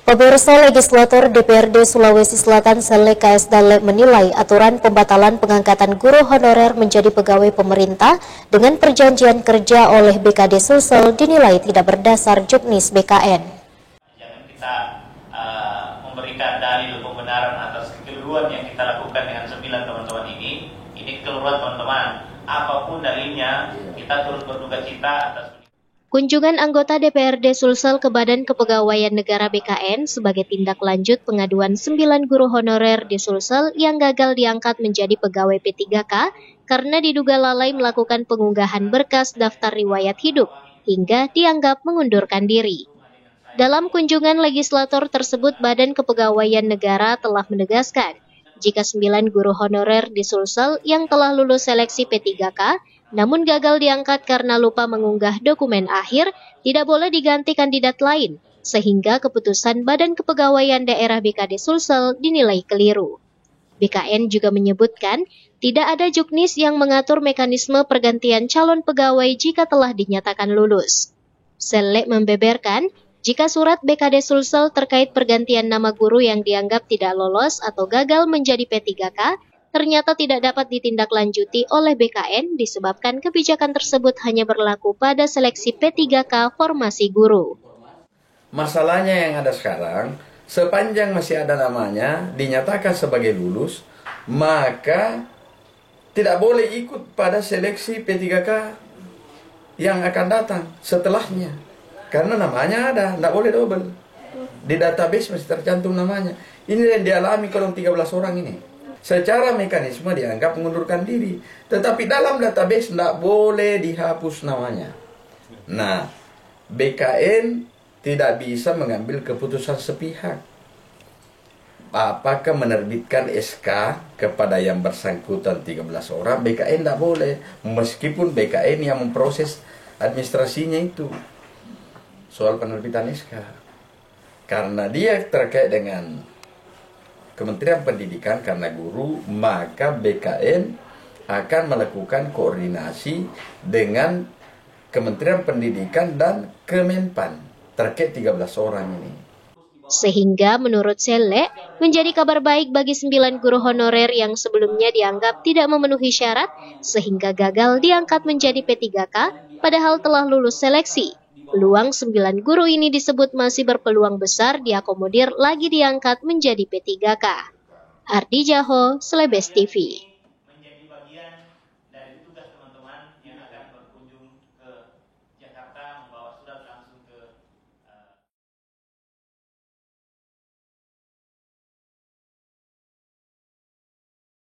Pemirsa, Legislator DPRD Sulawesi Selatan Sele KS Dale menilai aturan pembatalan pengangkatan guru honorer menjadi pegawai pemerintah dengan perjanjian kerja oleh BKD Sulsel dinilai tidak berdasar juknis BKN. Jangan kita memberikan dalil pembenaran atas kekeliruan yang kita lakukan dengan 9 teman-teman ini kekeliruan teman-teman. Apapun dalilnya, kita turut berduka cita atas. Kunjungan anggota DPRD Sulsel ke Badan Kepegawaian Negara BKN sebagai tindak lanjut pengaduan 9 guru honorer di Sulsel yang gagal diangkat menjadi pegawai P3K karena diduga lalai melakukan pengunggahan berkas daftar riwayat hidup hingga dianggap mengundurkan diri. Dalam kunjungan legislator tersebut, Badan Kepegawaian Negara telah menegaskan jika 9 guru honorer di Sulsel yang telah lulus seleksi P3K namun gagal diangkat karena lupa mengunggah dokumen akhir, tidak boleh diganti kandidat lain, sehingga keputusan Badan Kepegawaian Daerah BKD Sulsel dinilai keliru. BKN juga menyebutkan tidak ada juknis yang mengatur mekanisme pergantian calon pegawai jika telah dinyatakan lulus. Sele membeberkan, jika surat BKD Sulsel terkait pergantian nama guru yang dianggap tidak lolos atau gagal menjadi P3K, ternyata tidak dapat ditindaklanjuti oleh BKN disebabkan kebijakan tersebut hanya berlaku pada seleksi P3K formasi guru. Masalahnya yang ada sekarang, sepanjang masih ada namanya dinyatakan sebagai lulus, maka tidak boleh ikut pada seleksi P3K yang akan datang setelahnya. Karena namanya ada, tidak boleh double. Di database masih tercantum namanya. Ini yang dialami kalau 13 orang ini. Secara mekanisme dianggap mengundurkan diri, tetapi dalam database tidak boleh dihapus namanya. Nah, BKN tidak bisa mengambil keputusan sepihak. Apakah menerbitkan SK kepada yang bersangkutan 13 orang, BKN tidak boleh. Meskipun BKN yang memproses administrasinya itu. Soal penerbitan SK. Karena dia terkait dengan Kementerian Pendidikan karena guru, maka BKN akan melakukan koordinasi dengan Kementerian Pendidikan dan Kemenpan terkait 13 orang ini. Sehingga menurut Sele, menjadi kabar baik bagi 9 guru honorer yang sebelumnya dianggap tidak memenuhi syarat sehingga gagal diangkat menjadi P3K padahal telah lulus seleksi. Peluang 9 guru ini disebut masih berpeluang besar diakomodir lagi diangkat menjadi P3K. Ardi Jaho, Selebes TV.